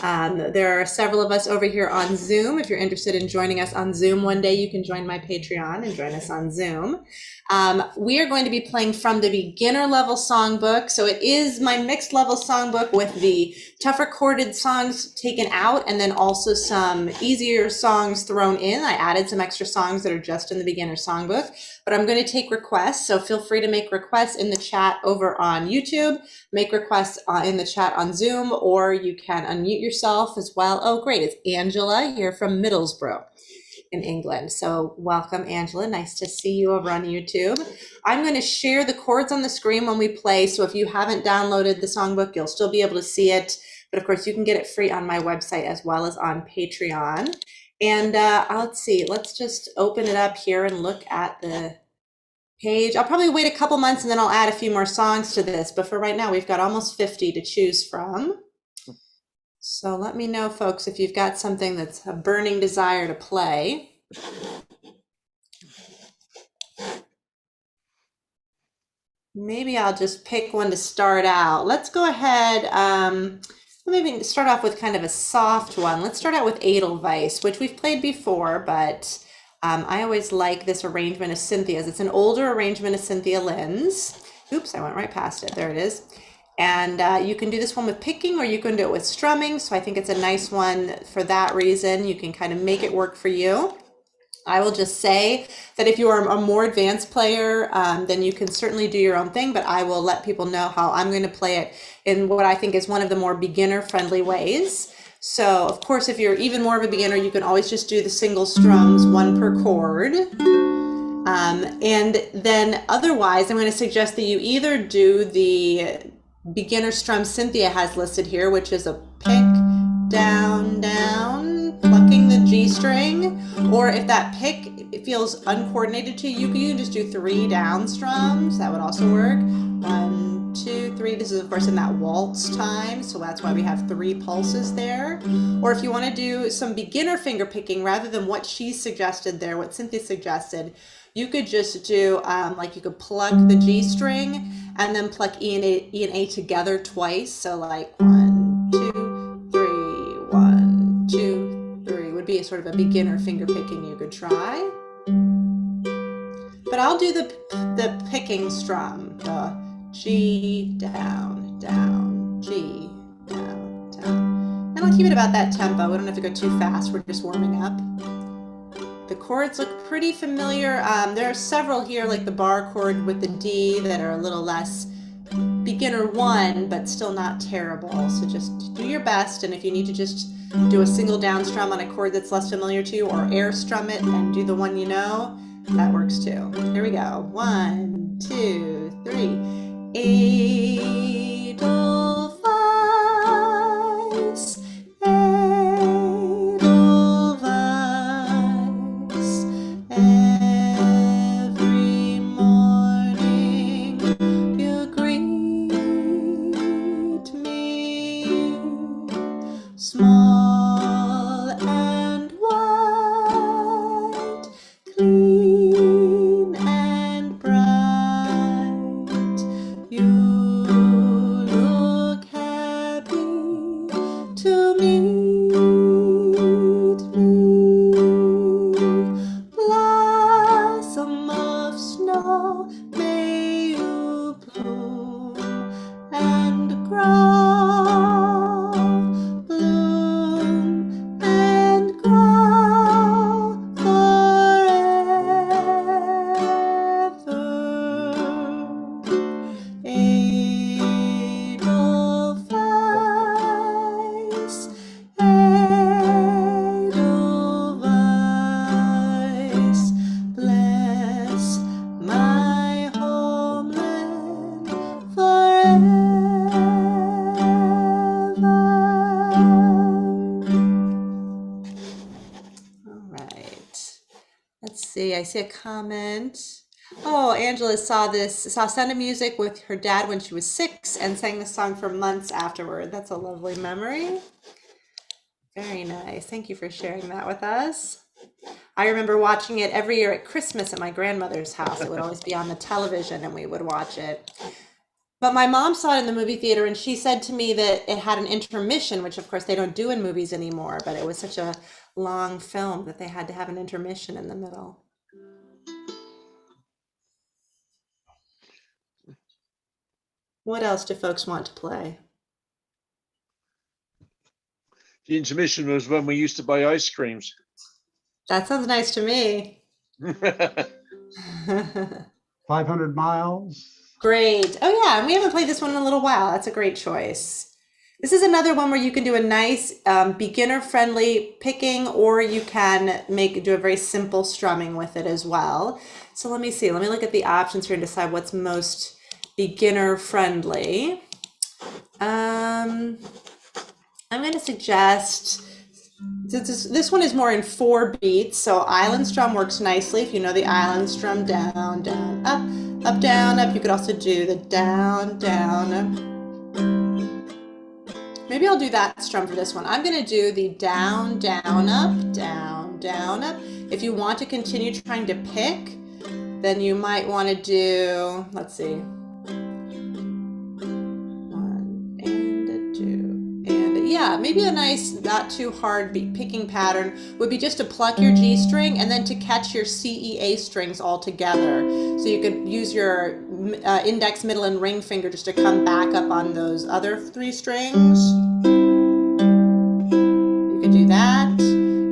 There are several of us over here on Zoom. If you're interested in joining us on Zoom one day, you can join my Patreon and join us on Zoom. We are going to be playing from the beginner level songbook. So it is my mixed level songbook with the tougher chorded songs taken out and then also some easier songs thrown in. I added some extra songs that are just in the beginner songbook, but I'm going to take requests. So feel free to make requests in the chat over on YouTube, make requests in the chat on Zoom, or you can unmute yourself as well. Oh, great. It's Angela here from Middlesbrough in England. So welcome, Angela. Nice to see you over on YouTube. I'm going to share the chords on the screen when we play. So if you haven't downloaded the songbook, you'll still be able to see it. But of course, you can get it free on my website as well as on Patreon. And let's see, let's just open it up here and look at the page. I'll probably wait a couple months and then I'll add a few more songs to this. But for right now, we've got almost 50 to choose from. So let me know, folks, if you've got something that's a burning desire to play. Maybe I'll just pick one to start out. Let's go ahead. Maybe start off with kind of a soft one. Let's start out with Edelweiss, which we've played before, but I always like this arrangement of Cynthia's. It's an older arrangement of Cynthia Lynn's. Oops, I went right past it. There it is. And you can do this one with picking or you can do it with strumming. So I think it's a nice one for that reason. You can kind of make it work for you. I will just say that if you are a more advanced player, then you can certainly do your own thing, but I will let people know how I'm going to play it in what I think is one of the more beginner-friendly ways. So, of course, if you're even more of a beginner, you can always just do the single strums, one per chord. And then otherwise, I'm going to suggest that you either do the beginner strum Cynthia has listed here, which is a pick, down, down, plucking the G string, or if that pick it feels uncoordinated to you, you can just do 3 down strums. That would also work. 1, 2, 3. This is of course in that waltz time, so that's why we have 3 pulses there. Or if you want to do some beginner finger picking rather than what she suggested there, what Cynthia suggested, you could just do like you could pluck the G string and then pluck E and A together twice. So like 1, 2, 3, 1, 2, 3 would be a sort of a beginner finger picking you could try. But I'll do the picking strum, the G down, down, G down, down. And I'll keep it about that tempo. We don't have to go too fast. We're just warming up. The chords look pretty familiar. There are several here, like the bar chord with the D, that are a little less beginner one, but still not terrible. So just do your best, and if you need to just do a single down strum on a chord that's less familiar to you, or air strum it and do the one you know, that works too. Here we go. 1, 2, 3. Edelweiss, Edelweiss, every morning you greet me, small and white, clean and bright. You look happy to meet me. Blossom of snow, may you bloom and grow, bloom and grow forever. Edelweiss, Edelweiss, bless my homeland forever. All right. Let's see. I see a comment. Oh, Angela saw Sound of Music with her dad when she was 6 and sang the song for months afterward. That's a lovely memory. Very nice. Thank you for sharing that with us. I remember watching it every year at Christmas at my grandmother's house. It would always be on the television and we would watch it. But my mom saw it in the movie theater and she said to me that it had an intermission, which of course they don't do in movies anymore, but it was such a long film that they had to have an intermission in the middle. What else do folks want to play? The intermission was when we used to buy ice creams. That sounds nice to me. 500 miles. Great. Oh yeah, and we haven't played this one in a little while. That's a great choice. This is another one where you can do a nice beginner-friendly picking, or you can do a very simple strumming with it as well. So let me see. Let me look at the options here and decide what's most beginner-friendly. I'm going to suggest, this one is more in 4 beats, so island strum works nicely if you know the island strum. Down, down, up, down, up. You could also do the down, down, up. Maybe I'll do that strum for this one. I'm going to do the down, down, up, down, down, up. If you want to continue trying to pick, then you might want to do, let's see, 1 and a 2 and a, yeah, maybe a nice, not too hard picking pattern would be just to pluck your G string and then to catch your C, E, A strings all together. So you could use your index, middle, and ring finger just to come back up on those other 3 strings. You could do that.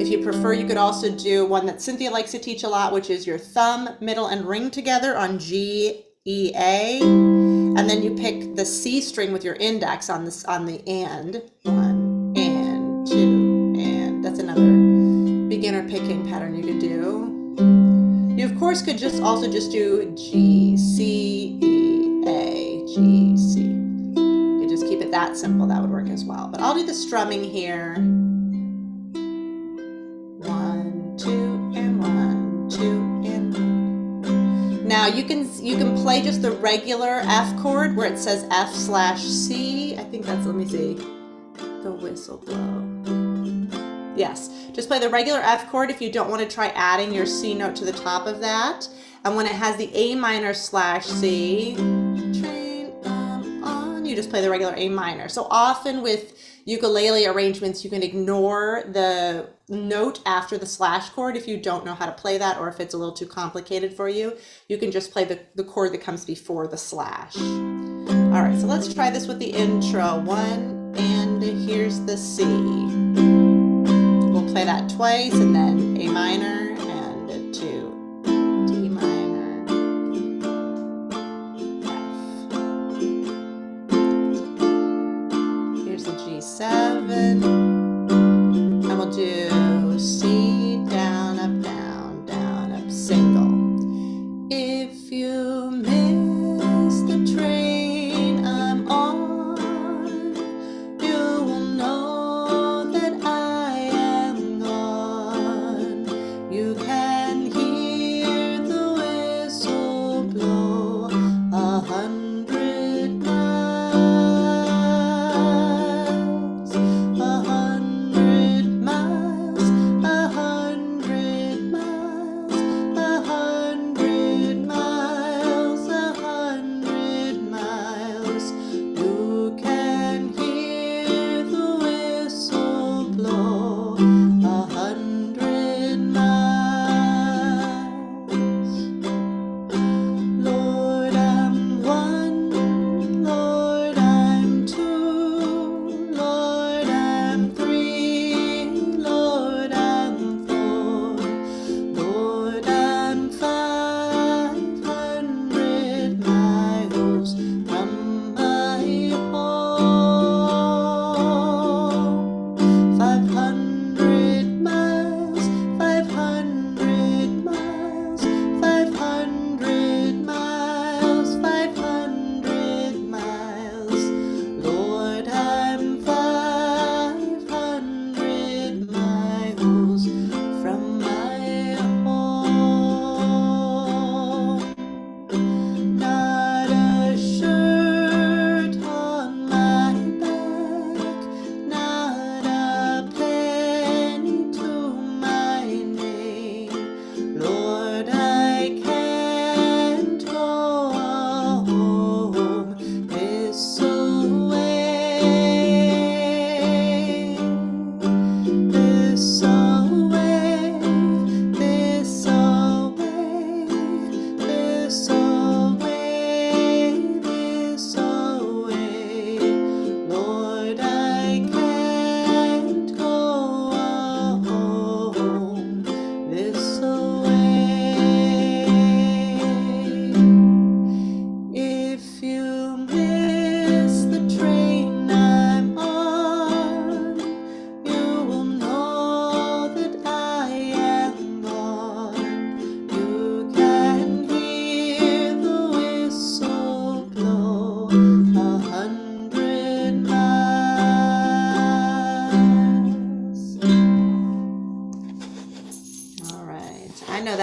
If you prefer, you could also do one that Cynthia likes to teach a lot, which is your thumb, middle, and ring together on G, E, A. And then you pick the C string with your index on the and. 1 and 2 and. That's another beginner picking pattern you could do. You of course could also just do G, C, E, A, G, C. You could just keep it that simple. That would work as well. But I'll do the strumming here. 1, 2, and 1, 2, and 1. Now you can play just the regular F chord where it says F/C. I think that's, let me see, the whistle blow. Yes, just play the regular F chord if you don't want to try adding your C note to the top of that. And when it has the A minor/C, train on, you just play the regular A minor. So often with ukulele arrangements, you can ignore the note after the slash chord if you don't know how to play that, or if it's a little too complicated for you. You can just play the chord that comes before the slash. All right, so let's try this with the intro. 1, and here's the C. We'll play that twice, and then A minor and a 2, D minor, F. Here's the G7, and we'll do C, down, up, single. If you miss the train I'm on, you will know that I am gone. You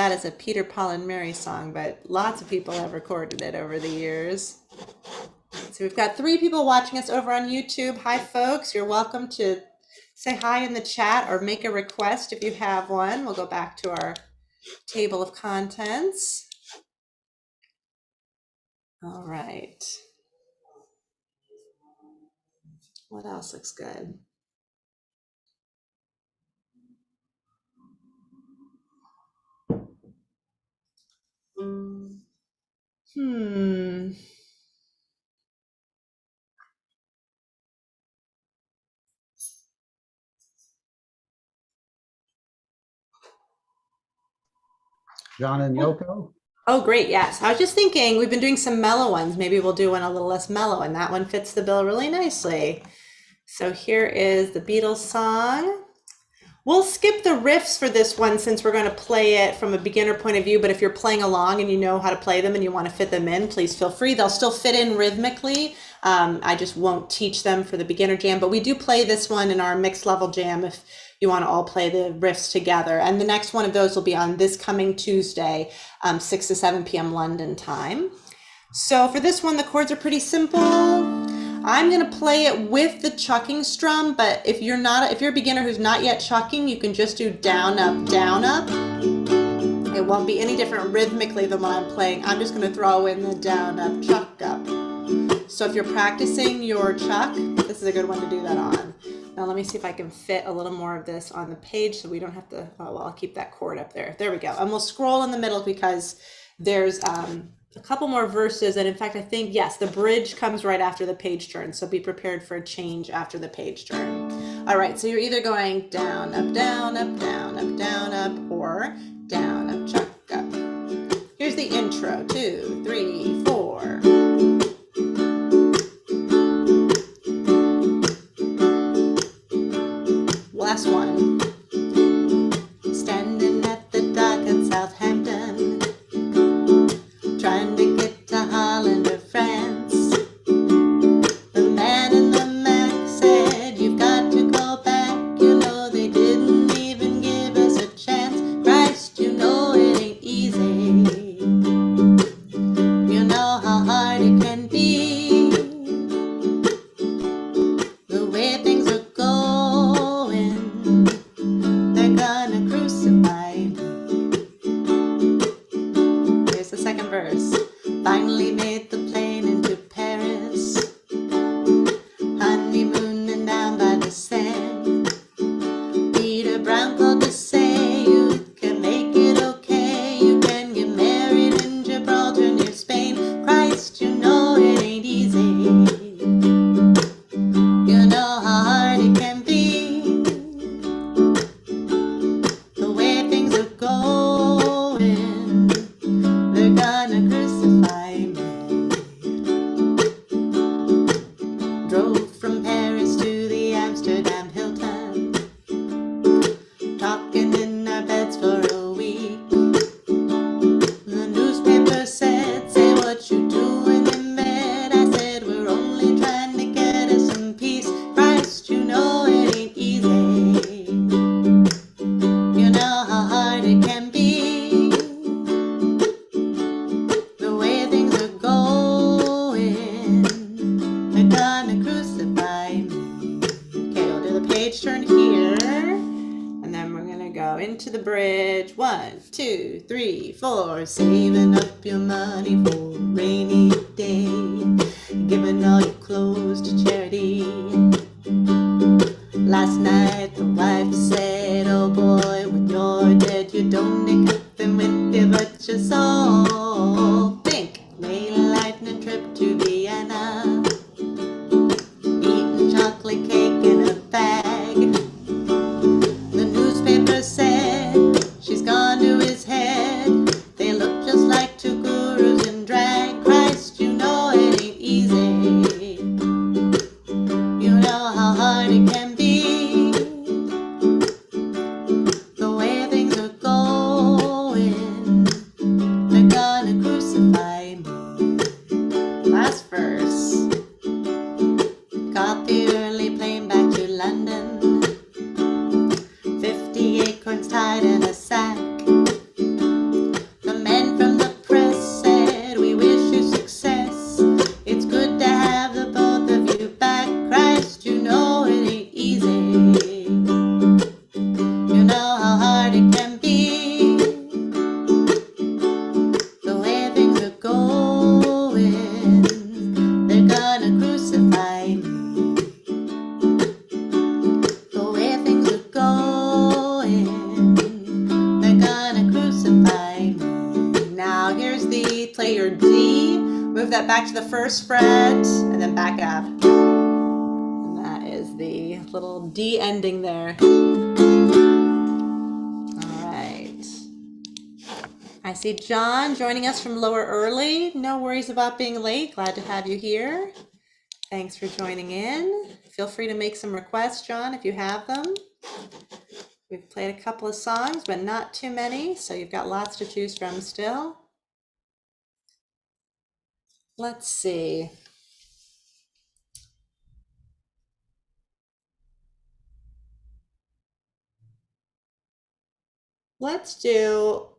that as a Peter, Paul, and Mary song, but lots of people have recorded it over the years. So we've got 3 people watching us over on YouTube. Hi, folks. You're welcome to say hi in the chat or make a request if you have one. We'll go back to our table of contents. All right. What else looks good? Hmm. John and Yoko. Oh, great. Yes. I was just thinking we've been doing some mellow ones. Maybe we'll do one a little less mellow, and that one fits the bill really nicely. So here is the Beatles song. We'll skip the riffs for this one since we're going to play it from a beginner point of view, but if you're playing along and you know how to play them and you want to fit them in, please feel free. They'll still fit in rhythmically. I just won't teach them for the beginner jam, but we do play this one in our mixed level jam if you want to all play the riffs together. And the next one of those will be on this coming Tuesday, 6 to 7 p.m. London time. So for this one, the chords are pretty simple. I'm going to play it with the chucking strum, but if you're a beginner who's not yet chucking, you can just do down, up, down, up. It won't be any different rhythmically than what I'm playing. I'm just going to throw in the down, up, chuck, up. So if you're practicing your chuck, this is a good one to do that on. Now let me see if I can fit a little more of this on the page so we don't have to, oh, well, I'll keep that chord up there. There we go. And we'll scroll in the middle because there's a couple more verses. And in fact, I think, yes, the bridge comes right after the page turn. So be prepared for a change after the page turn. All right, so you're either going down, up, down, up, down, up, down, up, or down, up, chuck, up. Here's the intro, 2, 3, 4. Last one. Standing at the dock at Southampton, trying to get to Holland or France. The man in the Mac said, you've got to go back. You know they didn't even give us a chance. Christ, you know it ain't easy. You know how hard it can be. The way things are going, they're gonna crucify me. Here's the second verse. Finally made the plane into Paris, honeymooning down by the Seine. Peter Brown called to say you can make it okay. You can get married in Gibraltar near Spain. Christ, you know it ain't easy. You know how hard it can be. The way things are going, they're gonna crucify me. Drove from Paris to the Amsterdam Hilton, talking in our beds for a week. The newspaper said, say what you doing in bed. I said, we're only trying to get us some peace. Christ, you know it ain't easy. You know how hard it can be. The way things are going, they're gonna crucify me. Okay, we'll do the page turn here. And then we're gonna go into the bridge. 1, 2, 3, 4. Saving up your money for a rainy day. Giving all your clothes to charity. Last night the wife said, oh boy, when you're dead you don't need nothing with you but your soul. Think, lighting a trip to Vienna, eating chocolate cake in a bag. The newspaper said, she's gone to his head. They look just like two gurus in drag. Christ, you know it ain't easy. You know how hard it can be. The way things are going, they're gonna crucify move that back to the first fret and then back up. And that is the little D ending there. All right. I see John joining us from Lower Early. No worries about being late. Glad to have you here. Thanks for joining in. Feel free to make some requests, John, if you have them. We've played a couple of songs, but not too many, so you've got lots to choose from still. Let's see. Let's do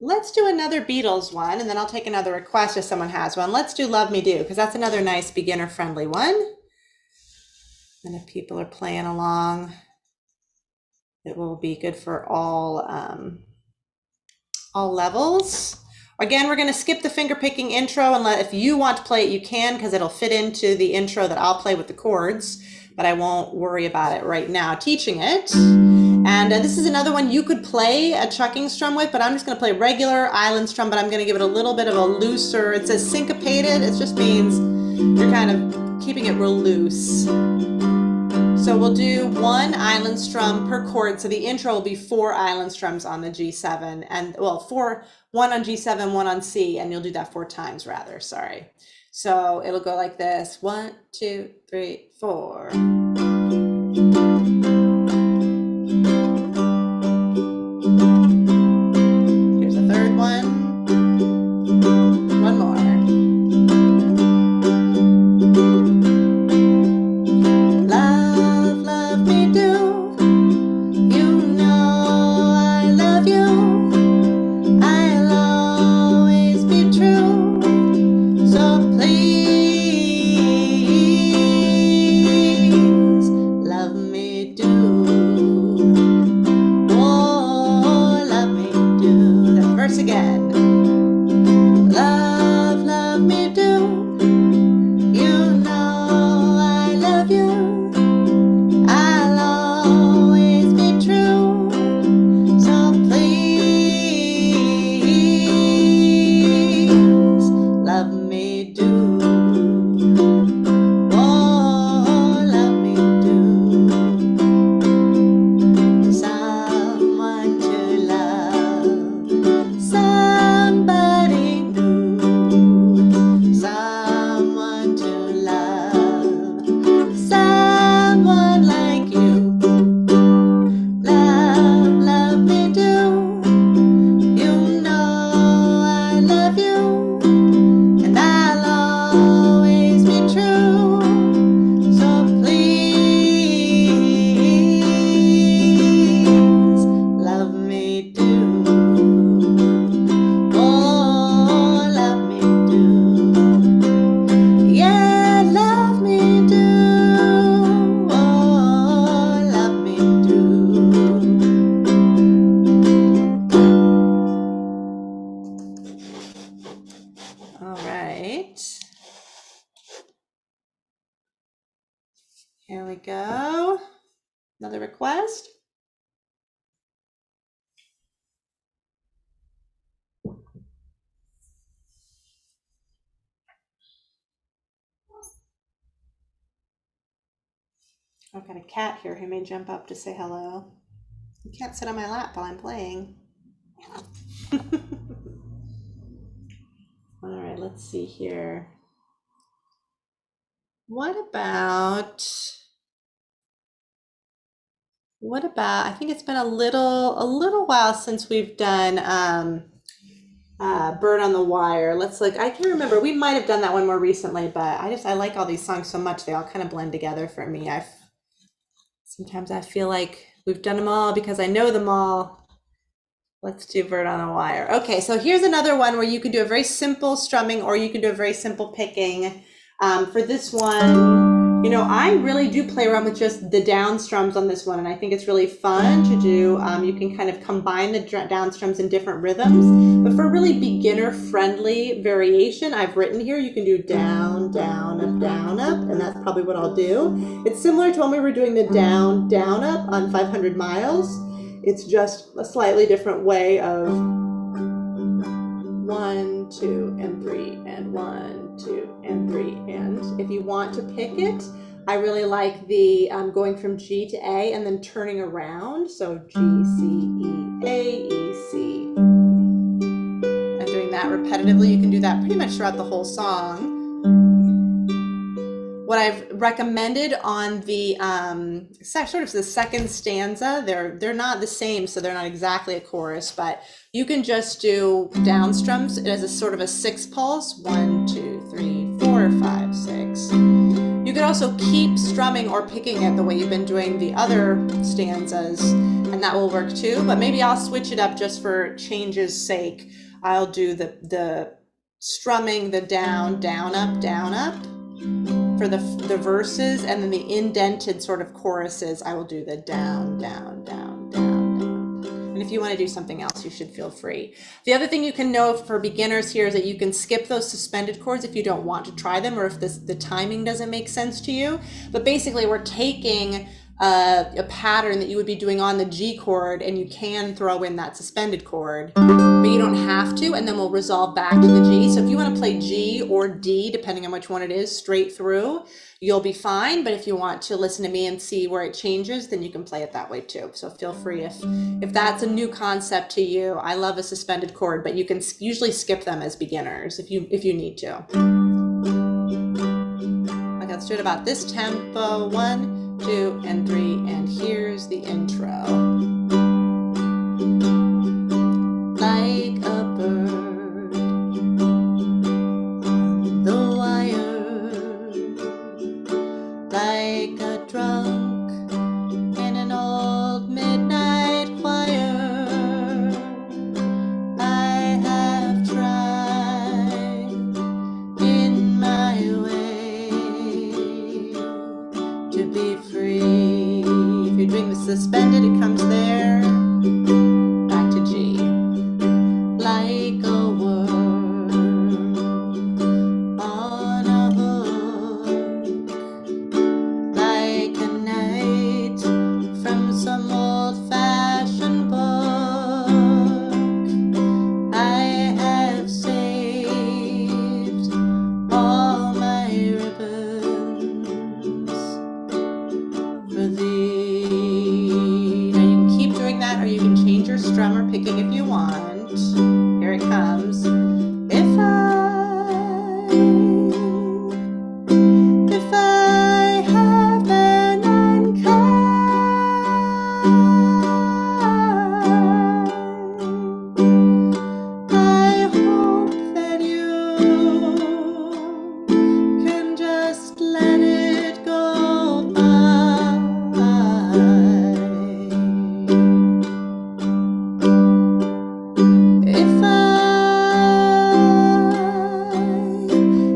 another Beatles one, and then I'll take another request if someone has one. Let's do Love Me Do, because that's another nice beginner-friendly one. And if people are playing along, it will be good for all levels. Again, we're going to skip the finger-picking intro, and if you want to play it, you can, because it'll fit into the intro that I'll play with the chords, but I won't worry about it right now teaching it. And this is another one you could play a chucking strum with, but I'm just going to play regular island strum, but I'm going to give it a little bit of a looser, it says syncopated, it just means you're kind of keeping it real loose. So we'll do one island strum per chord, so the intro will be 4 island strums on the G7, and well, one on G7, one on C, and you'll do that 4 times rather, sorry. So it'll go like this, 1, 2, 3, 4. Here's a third one. One more. Love, love me do. You know I love you. I'll always be true. So please love me do. Oh, love me do. That verse again. Love, love me do. You know I love you. I'll always be true. So please love me do. Oh, love me do. Someone to love, somebody new, someone to love, someone like you. Love, love me do. You know I love you, and I'll always be true. So please love me do. Oh, love me do. Yeah, love me do. Oh, love me do. All right. Here we go. Another request. I've got a cat here who may jump up to say hello. You can't sit on my lap while I'm playing. All right, let's see here. What about, I think it's been a little while since we've done Bird on the Wire. Let's look, I can't remember, we might have done that one more recently, but I like all these songs so much, they all kind of blend together for me. Sometimes I feel like we've done them all because I know them all. Let's do Bird on the Wire. Okay, so here's another one where you can do a very simple strumming or you can do a very simple picking. For this one, you know, I really do play around with just the down strums on this one, and I think it's really fun to do. You can kind of combine the down strums in different rhythms, but for really beginner-friendly variation, I've written here, you can do down, down, up, and that's probably what I'll do. It's similar to when we were doing the down, down, up on 500 Miles. It's just a slightly different way of 1, 2, and 3, and 1, 2, and 3. And if you want to pick it, I really like the going from G to A and then turning around. So G, C, E, A, E, C. And doing that repetitively. You can do that pretty much throughout the whole song. What I've recommended on the sort of the second stanza, they're not the same, so they're not exactly a chorus, but you can just do down strums as a sort of a 6 pulse. 1, 2, 3, 4, 5, 6. You could also keep strumming or picking it the way you've been doing the other stanzas, and that will work too. But maybe I'll switch it up just for change's sake. I'll do the strumming, the down, down, up for the verses, and then the indented sort of choruses, I will do the down, down, down, down, down. And if you want to do something else, you should feel free. The other thing you can know for beginners here is that you can skip those suspended chords if you don't want to try them, or if the timing doesn't make sense to you. But basically, we're taking a pattern that you would be doing on the G chord, and you can throw in that suspended chord, but you don't have to, and then we'll resolve back to the G. So if you want to play G or D, depending on which one it is, straight through, you'll be fine. But if you want to listen to me and see where it changes, then you can play it that way too. So feel free if that's a new concept to you. I love a suspended chord, but you can usually skip them as beginners if you need to. Okay, let's do it about this tempo. 1, 2, and 3, and here's the intro. Like a bird on the wire, like a drunk in an old midnight choir. I have tried in my way to be free. If you're doing the suspended, it comes there. Back to G. Like a worm on a hook, like a knight from some old-fashioned book. I have saved all my ribbons for thee. Now you can keep doing that, or you can change your strum or picking if you want. Here it comes. If I have been unkind, I hope that you can just let it go by.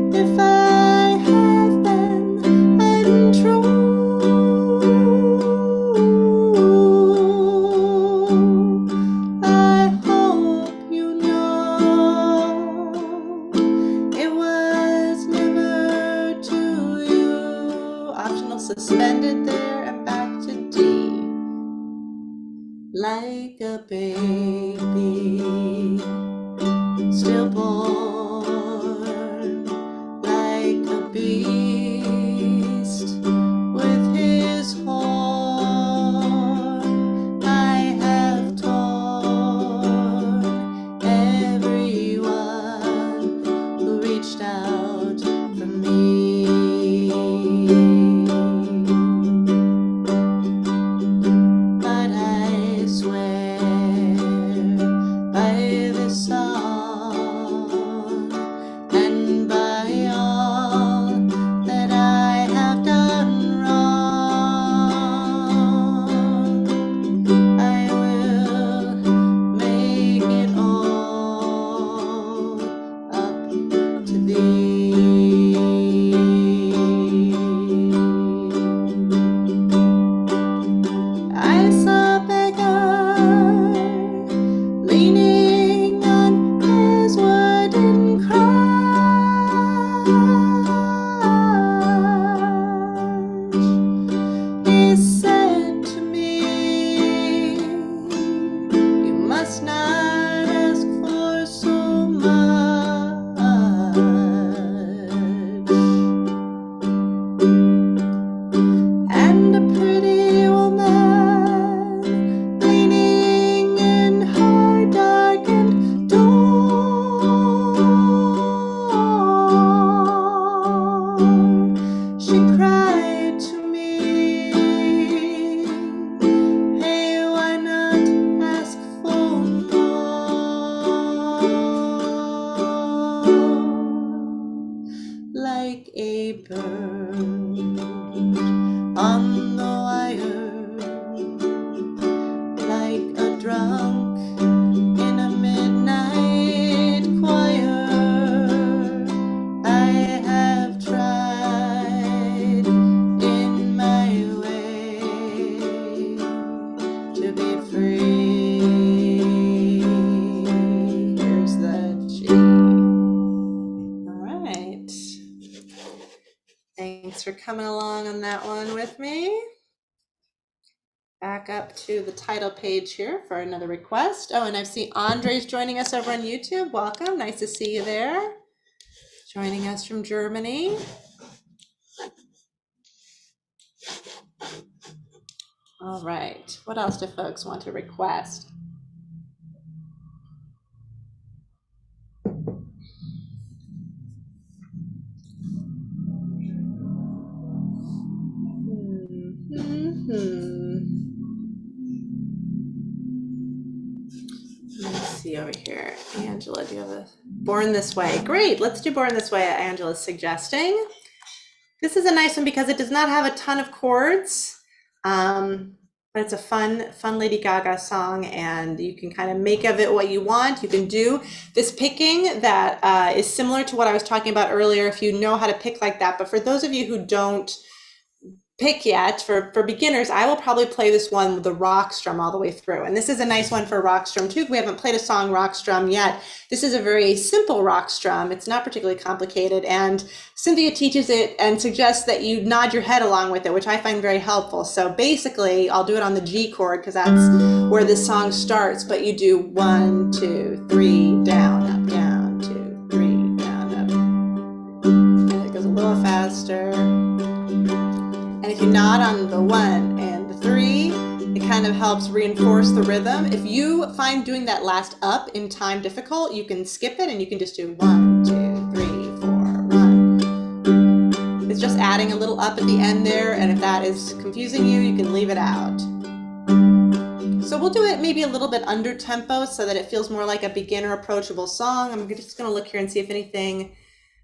If I have been untrue, I hope you know it was never to you. Optional suspended there, and back to D. Like a baby stillborn, like a beast with his horn. I have torn everyone who reached out for me. But I swear by this coming along on that one with me. Back up to the title page here for another request. Oh, and I see Andre's joining us over on YouTube. Welcome. Nice to see you there. Joining us from Germany. All right. What else do folks want to request? Let's see over here. Angela, do you have a Born This Way? Great. Let's do Born This Way. Angela's suggesting. This is a nice one because it does not have a ton of chords, but it's a fun Lady Gaga song, and you can kind of make of it what you want. You can do this picking that is similar to what I was talking about earlier if you know how to pick like that. But for those of you who don't pick yet, for beginners, I will probably play this one with the rock strum all the way through. And this is a nice one for rock strum too. We haven't played a song rock strum yet. This is a very simple rock strum. It's not particularly complicated. And Cynthia teaches it and suggests that you nod your head along with it, which I find very helpful. So basically, I'll do it on the G chord because that's where this song starts. But you do 1, 2, 3, down, up, down, 2, 3, down, up. And it goes a little faster. And if you nod on the 1 and the 3, it kind of helps reinforce the rhythm. If you find doing that last up in time difficult, you can skip it and you can just do 1, 2, 3, 4, 1. It's just adding a little up at the end there, and if that is confusing you, you can leave it out. So we'll do it maybe a little bit under tempo so that it feels more like a beginner approachable song. I'm just going to look here and see if anything.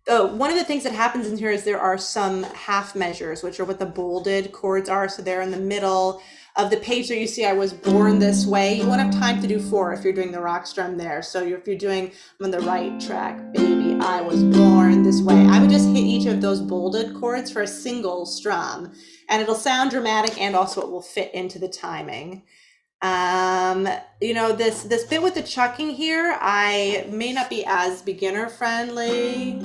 Oh, one of the things that happens in here is there are some half measures, which are what the bolded chords are. So they're in the middle of the page there. You see I was born this way. You won't have time to do 4 if you're doing the rock strum there. So if you're doing, I'm on the right track, baby, I was born this way. I would just hit each of those bolded chords for a single strum, and it'll sound dramatic, and also it will fit into the timing. You know, this bit with the chucking here, I may not be as beginner friendly.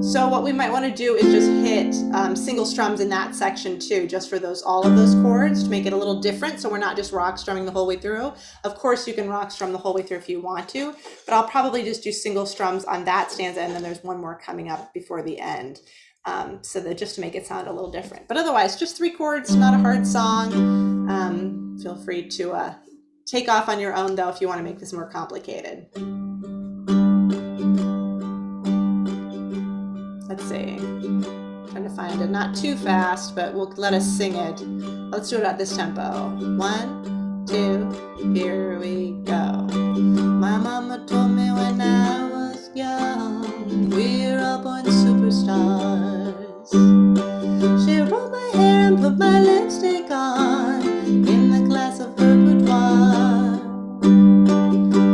So what we might want to do is just hit single strums in that section too, just for all of those chords to make it a little different. So we're not just rock strumming the whole way through. Of course, you can rock strum the whole way through if you want to, but I'll probably just do single strums on that stanza, and then there's one more coming up before the end. So that just to make it sound a little different. But otherwise, just 3 chords, not a hard song. Feel free to take off on your own though if you want to make this more complicated. Let's see. Trying to find it, not too fast, but we'll let us sing it. Let's do it at this tempo. 1, 2, here we go. My mama told me when I was young, we're all born superstars. She rolled my hair and put my lipstick on in the glass of her boudoir.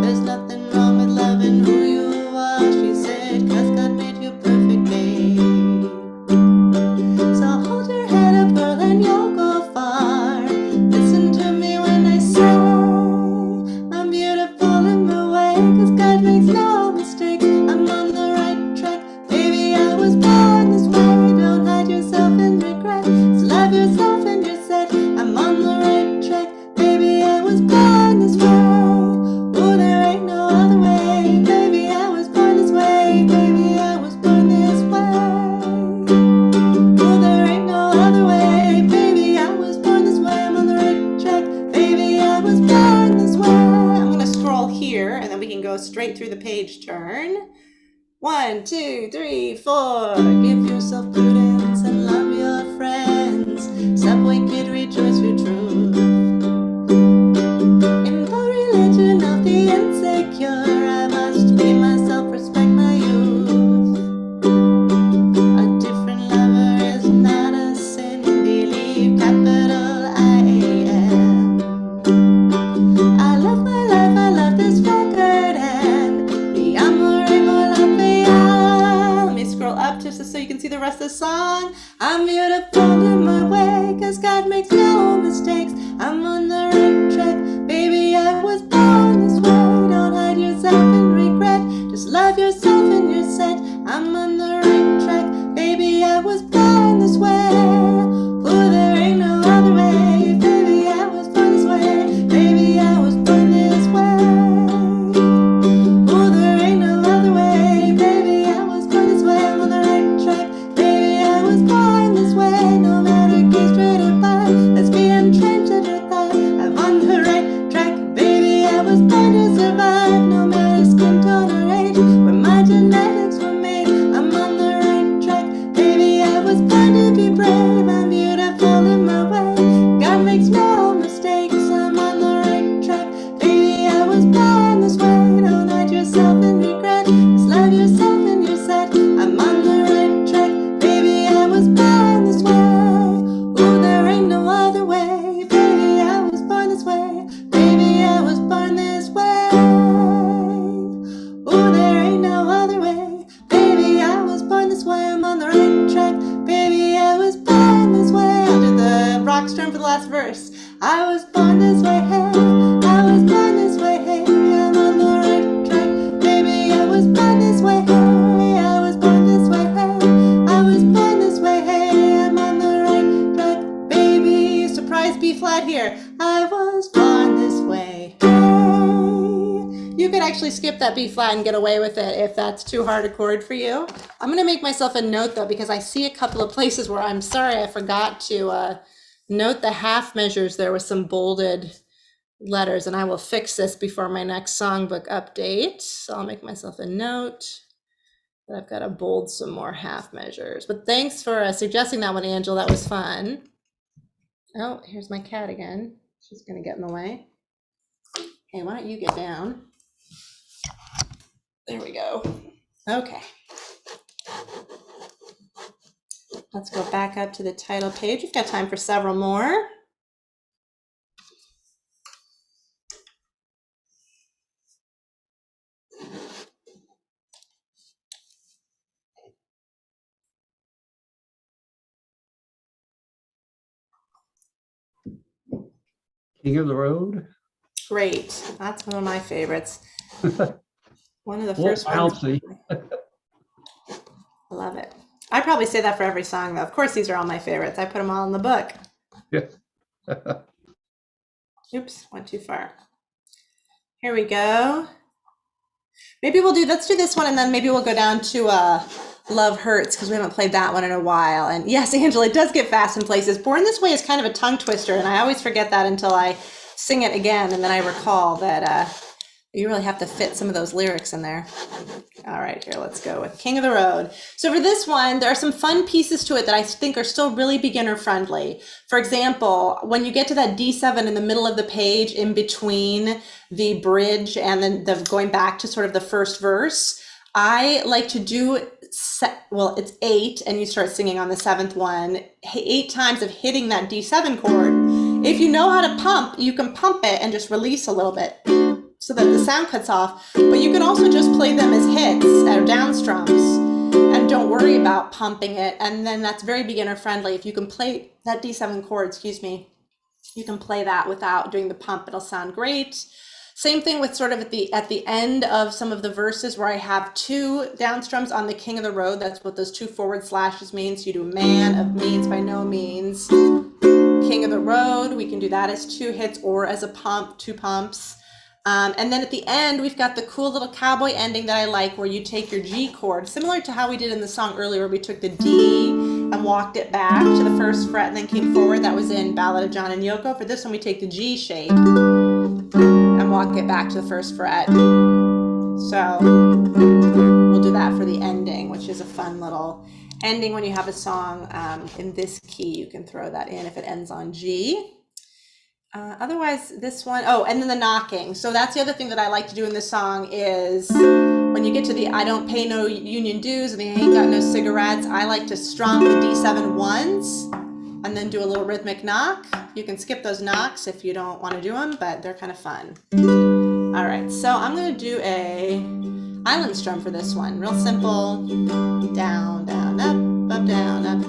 There's nothing wrong with loving who you are, she said, 'cause God made you perfect, babe. So hold your head up, girl, and you'll go far. Listen to me when I say I'm beautiful in my way, 'cause God makes no mistakes. I'm on the right track, baby, I was born this way. Don't hide yourself in regret, just love yourself and you're set. I'm on the right track, baby, I was born this way. Oh, there ain't no other way, baby, I was born this way. Baby, I was born this way. Oh, there ain't no other way, baby, I was born this way. I'm on the right track, baby, I was born this way. I'm going to scroll here, and then we can go straight through the page turn. 1, 2, 3, 4. Give yourself prudence and love your friends. Subway kid, rejoice for truth. In the religion of the insecure, I must be myself, respect my youth. A different lover is not a sin, believe capital I-A-M. I love my life, I love this record, and the amor let me scroll up just so you can see the rest of the song. I'm beautiful in my way, 'cause God makes no mistakes. I'm on the right track, baby, I was born this way. Don't hide yourself in regret, just love yourself and you're set. I'm on the right track, baby, I was last verse. I was born this way, hey. I was born this way, hey. I'm on the right track, baby. I was born this way, hey. I was born this way, hey. I was born this way, hey. I'm on the right track, baby. Surprise B flat here. I was born this way, hey. You could actually skip that B flat and get away with it if that's too hard a chord for you. I'm going to make myself a note though, because I see a couple of places where I'm sorry I forgot to note the half measures there with some bolded letters, and I will fix this before my next songbook update. So I'll make myself a note that I've got to bold some more half measures. But thanks for suggesting that one, Angel. That was fun. Oh, here's my cat again. She's going to get in the way. Hey, why don't you get down? There we go. Okay. Let's go back up to the title page. We've got time for several more. King of the Road. Great. That's one of my favorites. One of the Well, first ones. bouncy. I love it. I probably say that for every song, though. Of course, these are all my favorites. I put them all in the book. Yeah. Oops, went too far. Here we go. Maybe let's do this one, and then maybe we'll go down to Love Hurts, because we haven't played that one in a while. And yes, Angela, it does get fast in places. Born This Way is kind of a tongue twister, and I always forget that until I sing it again, and then I recall that you really have to fit some of those lyrics in there. All right, here, let's go with King of the Road. So for this one, there are some fun pieces to it that I think are still really beginner friendly. For example, when you get to that D7 in the middle of the page, in between the bridge and then the going back to sort of the first verse, I like to do, it's 8, and you start singing on the 7th one, 8 times of hitting that D7 chord. If you know how to pump, you can pump it and just release a little bit so that the sound cuts off, but you can also just play them as hits or down strums and don't worry about pumping it. And then that's very beginner friendly. If you can play that D7 chord, you can play that without doing the pump. It'll sound great. Same thing with sort of at the end of some of the verses where I have 2 down strums on the King of the Road. That's what those 2 forward slashes mean. So you do man of means by no means. King of the Road, we can do that as 2 hits or as a pump, 2 pumps. And then at the end, we've got the cool little cowboy ending that I like, where you take your G chord, similar to how we did in the song earlier, where we took the D and walked it back to the 1st fret and then came forward. That was in Ballad of John and Yoko. For this one, we take the G shape and walk it back to the 1st fret. So we'll do that for the ending, which is a fun little ending. When you have a song in this key, you can throw that in if it ends on G. Otherwise, this one, and then the knocking. So that's the other thing that I like to do in this song is when you get to the I don't pay no union dues and I ain't got no cigarettes, I like to strum the D7 once and then do a little rhythmic knock. You can skip those knocks if you don't want to do them, but they're kind of fun. All right, so I'm going to do a island strum for this one. Real simple. Down, down, up, down, up.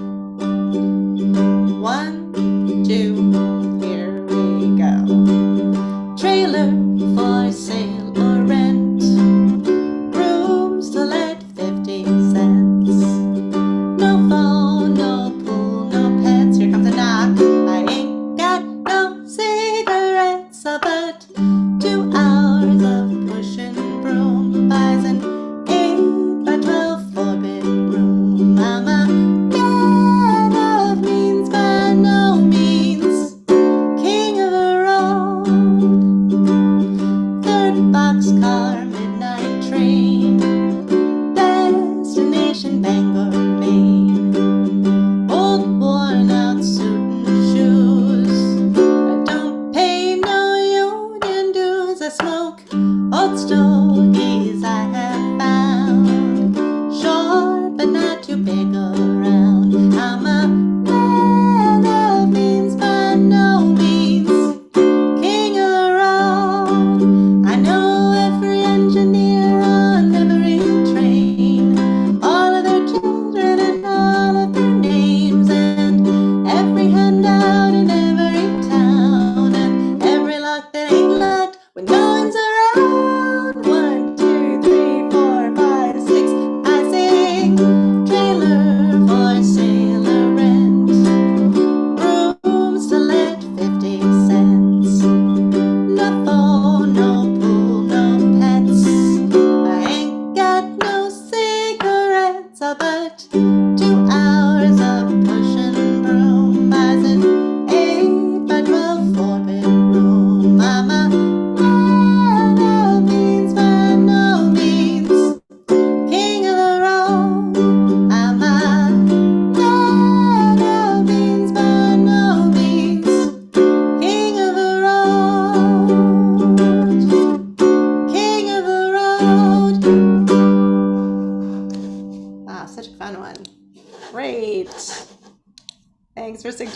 1, 2, here we go. Trailer for sale or rent. Rooms to let 50 cents. No phone, no pool, no pets. Here comes a knock. I ain't got no cigarettes, but 2 hours of pushing broom buys an 8 by 12 4-bedroom. I'm a man of means by no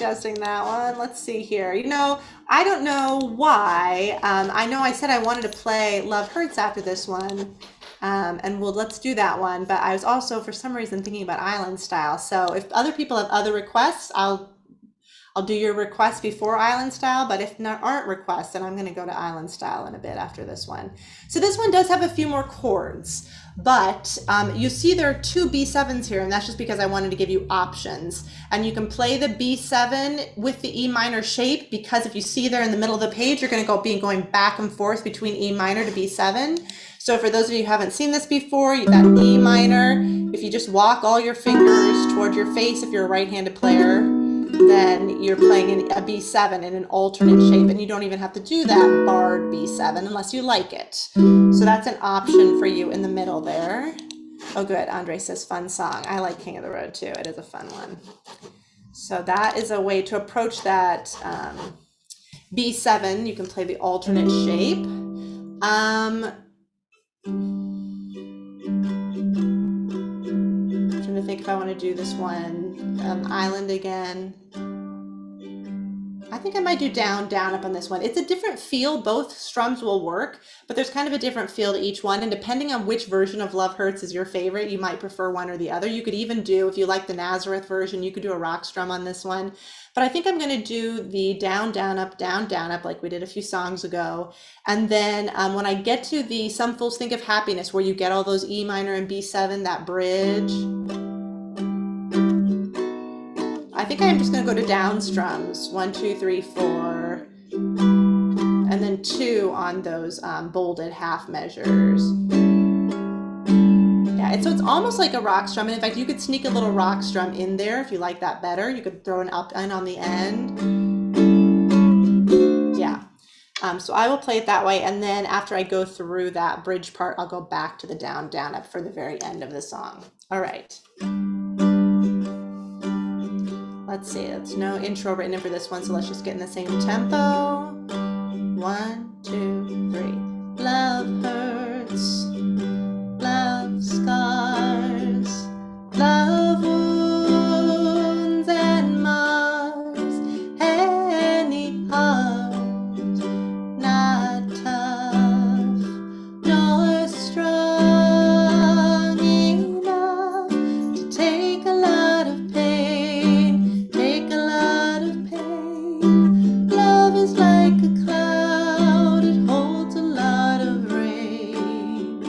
suggesting that one. Let's see here. You know, I don't know why. I know I said I wanted to play Love Hurts after this one. And let's do that one. But I was also, for some reason, thinking about Island Style. So if other people have other requests, I'll do your request before Island Style, but if not aren't requests, then I'm going to go to Island Style in a bit after this one. So this one does have a few more chords, but you see there are two B7s here, and that's just because I wanted to give you options. And you can play the B7 with the E minor shape, because if you see there in the middle of the page, you're going to be going back and forth between E minor to B7. So for those of you who haven't seen this before, that E minor, if you just walk all your fingers toward your face, if you're a right-handed player, then you're playing a B7 in an alternate shape, and you don't even have to do that barred B7 unless you like it. So that's an option for you in the middle there. Oh, good. Andre says fun song. I like King of the Road too. It is a fun one. So that is a way to approach that B7. You can play the alternate shape. I'm trying to think if I want to do this one, Island again. I think I might do down, down, up on this one. It's a different feel. Both strums will work, but there's kind of a different feel to each one. And depending on which version of Love Hurts is your favorite, you might prefer one or the other. You could even do, if you like the Nazareth version, you could do a rock strum on this one. But I think I'm going to do the down, down, up like we did a few songs ago. And then when I get to the Some Fools Think of Happiness, where you get all those E minor and B7, that bridge, I think I'm just going to go to down strums, 1, 2, 3, 4, and then 2 on those bolded half measures. Yeah, so it's almost like a rock strum. And in fact, you could sneak a little rock strum in there if you like that better. You could throw an up and on the end. Yeah. So I will play it that way. And then after I go through that bridge part, I'll go back to the down, down, up for the very end of the song. All right. Let's see, there's no intro written in for this one, so let's just get in the same tempo. 1, 2, 3. Love hurts, love scars, love wounds and mars, any heart not tough nor strong enough to take a lot of pain, take a lot of pain. Love is like a cloud, it holds a lot of rain.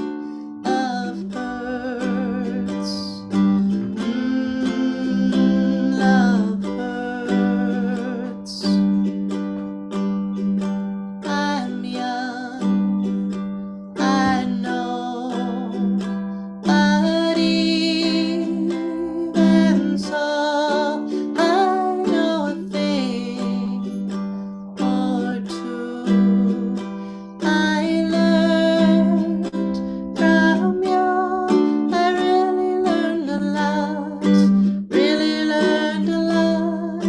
Love hurts, love hurts. I'm young, I know, but even so, I know a thing or two. I learned from you, I really learned a lot, really learned a lot.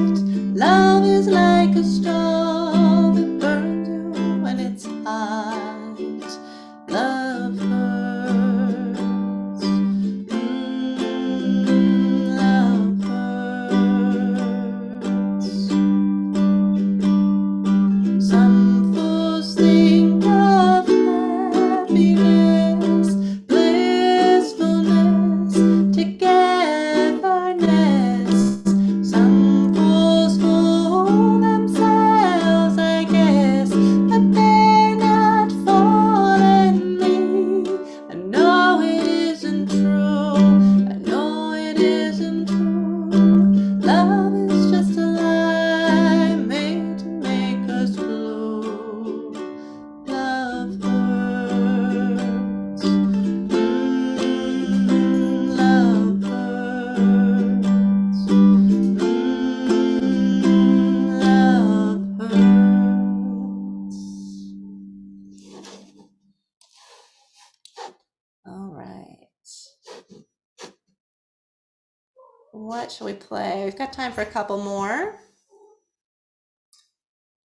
Love is like a stove, it burns you when it's hot. Love hurts, love hurts. Some fools think of happiness, blissfulness, togetherness. Some fools fool themselves, I guess, but they're not fooling me. I know it isn't true, I know it isn't true. Love is just a lie made to make us blue. Love hurts, love hurts, love hurts. All right. What shall we play? We've got time for a couple more.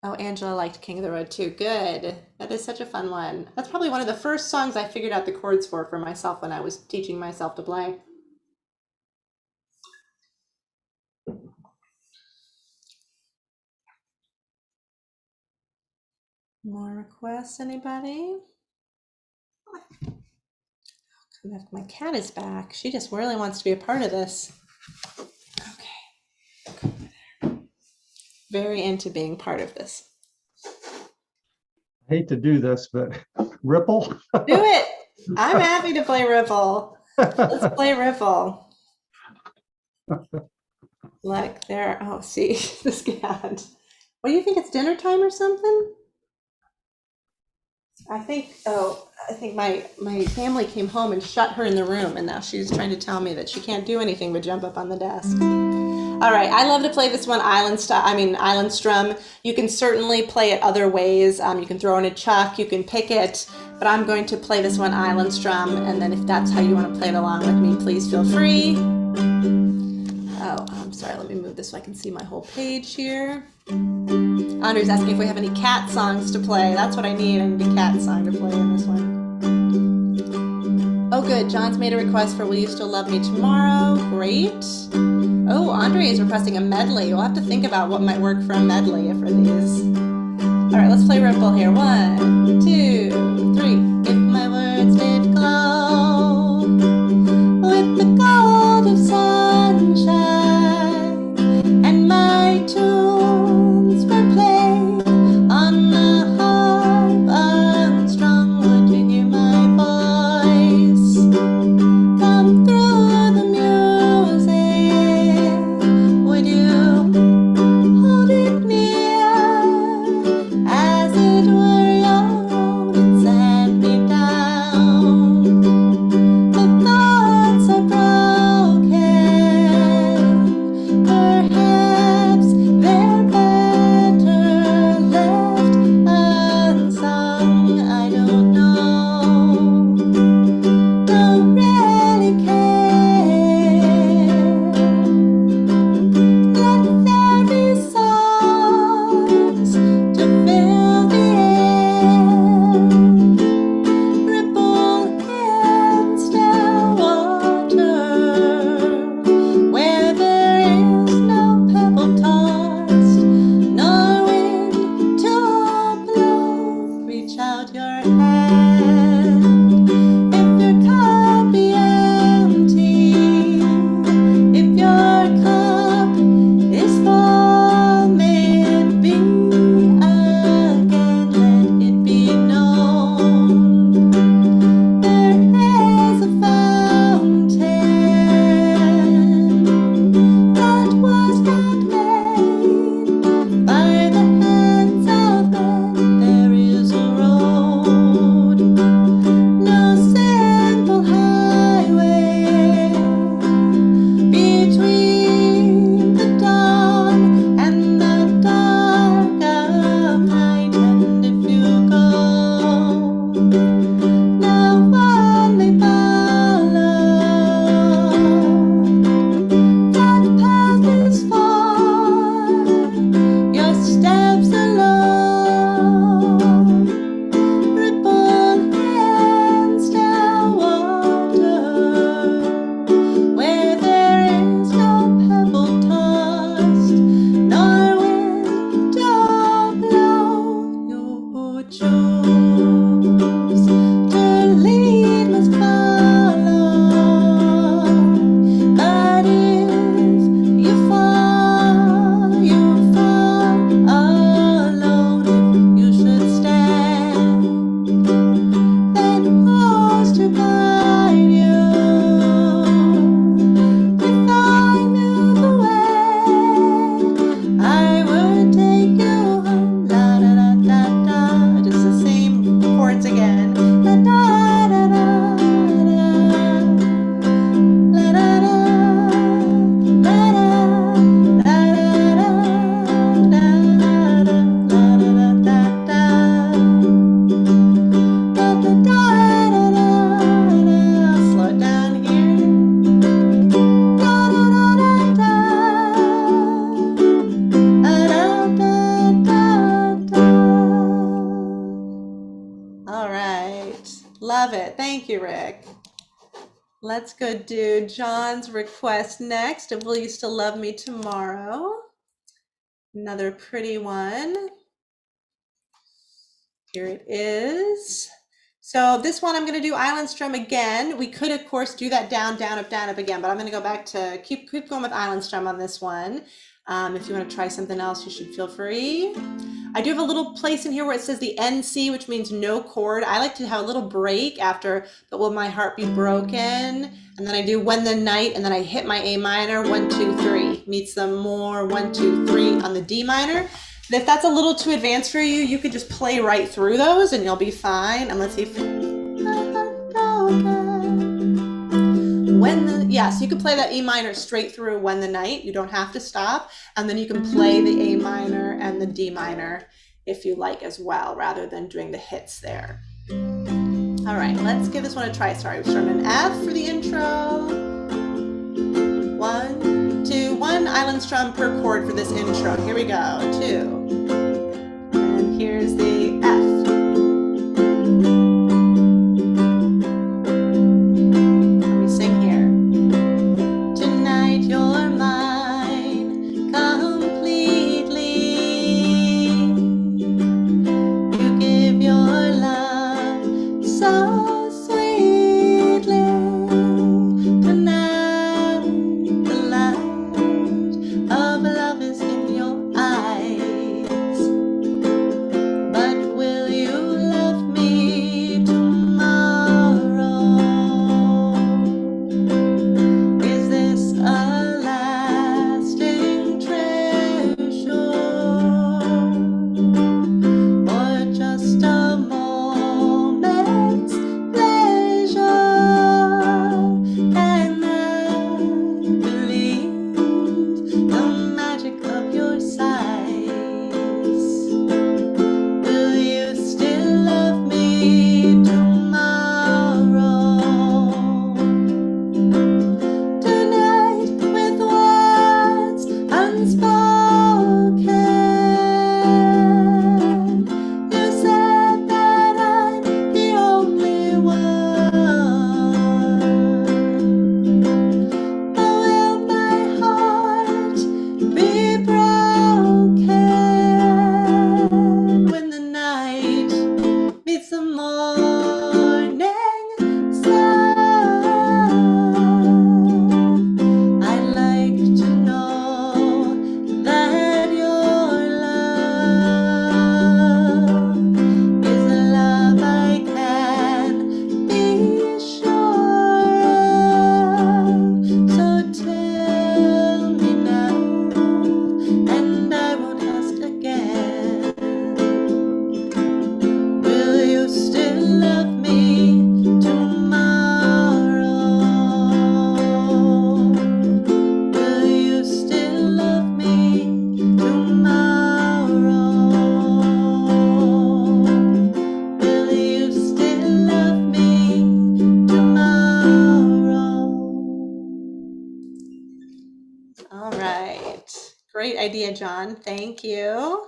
Oh, Angela liked King of the Road too. Good. That is such a fun one. That's probably one of the first songs I figured out the chords for myself when I was teaching myself to play. More requests, anybody? My cat is back. She just really wants to be a part of this. Okay. Very into being part of this. I hate to do this, but Ripple. Do it. I'm happy to play Ripple. Let's play Ripple. Like there. Oh, see this cat. What do you think? It's dinner time or something? I think. Oh, I think my family came home and shut her in the room, and now she's trying to tell me that she can't do anything but jump up on the desk. All right, I love to play this one island strum. You can certainly play it other ways. You can throw in a chuck, you can pick it, but I'm going to play this one island strum, and then if that's how you want to play it along with me, please feel free. Oh, I'm sorry, let me move this so I can see my whole page here. Andre's asking if we have any cat songs to play. That's what I need. I need a cat song to play in this one. Oh, good. John's made a request for Will You Still Love Me Tomorrow? Great. Oh, Andre is requesting a medley. We'll have to think about what might work for a medley for these. All right, let's play Ripple here. 1, 2, 3. If my words did glow with the gold of sunshine and my tunes were played on the harp unstrung, would you hear my voice come through the music? Would you hold it near as it were your own and send me down? The thoughts are broken, perhaps they're better left unsung. I don't know, don't really care. Let there be songs to fill the air, ripple in still water, where there is no pebble tossed, nor wind to blow. Reach out your hand. If your cup be empty, if your cup is full, may it be again, let it be known. There is a fountain that was not made by the hands of men. There is a road, no simple highway between the dawn and the dark of night. And if you go now only follow, that path is far, your steps alone, ripple in still water, where there is no pebble tossed, nor wind to blow. You who choose to lead must follow, but if you fall alone. If you should stand, then who's to guide you? If I knew the way, I would take you home. La da da da da, just the same chords again. La da da da da, la da da, la da, la da da da da, la da da da da. I'll slow it down here. All right. Love it. Thank you, Rick. Let's go do John's request next of Will You Still Love Me Tomorrow? Another pretty one. Here it is. So this one I'm going to do island strum again. We could of course do that down, down, up again, but I'm going to go back to keep going with island strum on this one. If you want to try something else, you should feel free. I do have a little place in here where it says the NC, which means no chord. I like to have a little break after But Will My Heart Be Broken? And then I do When the Night, and then I hit my A minor, 1, 2, 3. Meet some more, 1, 2, 3 on the D minor. If that's a little too advanced for you, you could just play right through those and you'll be fine. And let's see if so you can play that E minor straight through When the Night. You don't have to stop. And then you can play the A minor and the D minor if you like as well, rather than doing the hits there. All right, let's give this one a try. Sorry, we're starting an F for the intro. 1, 2, 1 island strum per chord for this intro. Here we go, 2. And here's the F. Idea, John. Thank you.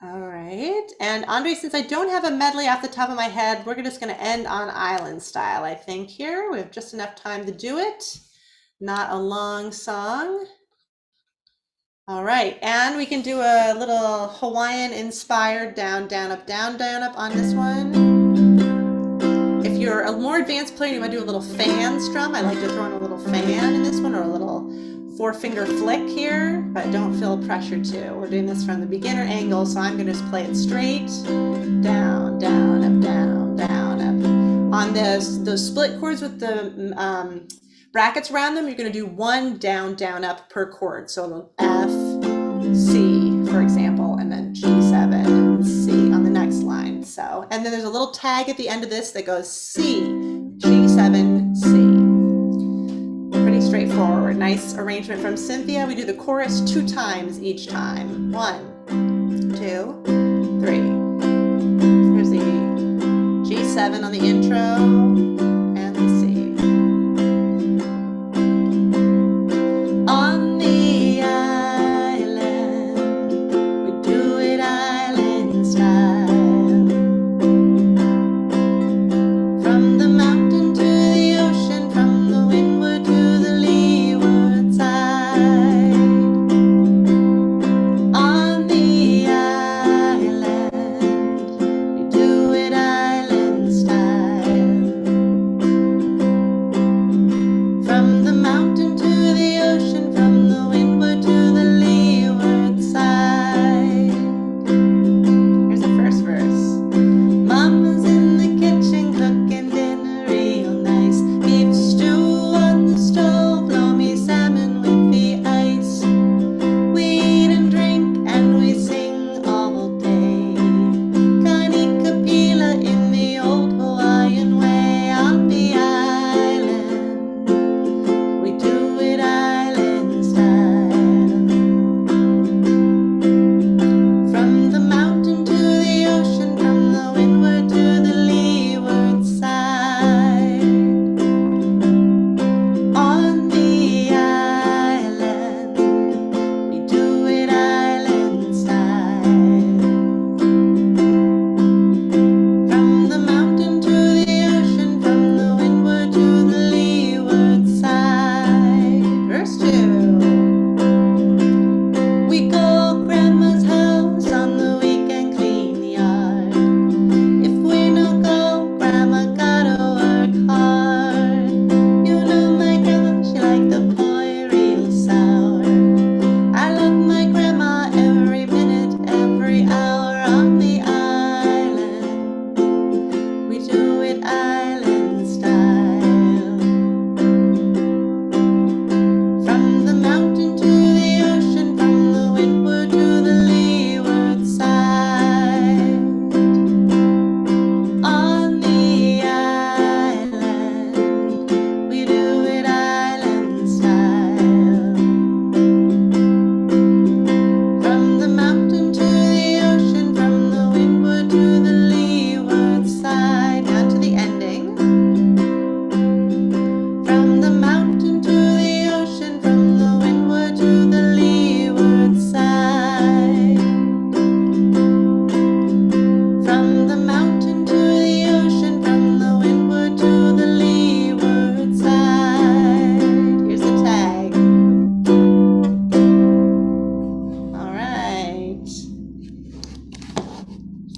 All right. And Andre, since I don't have a medley off the top of my head, we're just going to end on island style, I think, here. We have just enough time to do it. Not a long song. All right. And we can do a little Hawaiian inspired down, down, up on this one. If you're a more advanced player, you might do a little fan strum. I like to throw in a little fan in this one, or a little 4-finger flick here, but don't feel pressure to. We're doing this from the beginner angle, so I'm going to just play it straight. Down, down, up, down, down, up. On those split chords with the brackets around them, you're going to do 1 down, down, up per chord. So F, C, for example, and then G7, C on the next line. So, and then there's a little tag at the end of this that goes C, G7, C. Pretty straightforward. Nice arrangement from Cynthia. We do the chorus 2 times each time. 1, 2, 3. Here's the G7 on the intro and the C. On the island, we do it island style. From the mountain to the ocean, from the windward to the leeward side. On the island,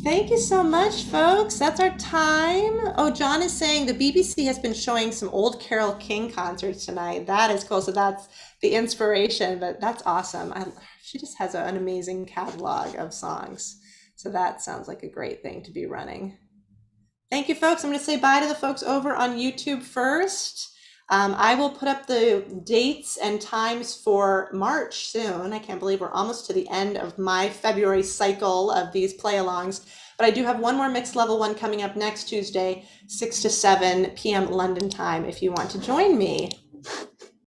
Thank you so much, folks. That's our time. Oh, John is saying the BBC has been showing some old Carole King concerts tonight. That is cool. So that's the inspiration, but that's awesome. She just has an amazing catalog of songs. So that sounds like a great thing to be running. Thank you, folks. I'm going to say bye to the folks over on YouTube first. I will put up the dates and times for March soon. I can't believe we're almost to the end of my February cycle of these play-alongs. But I do have one more mixed level one coming up next Tuesday, 6 to 7 p.m. London time, if you want to join me.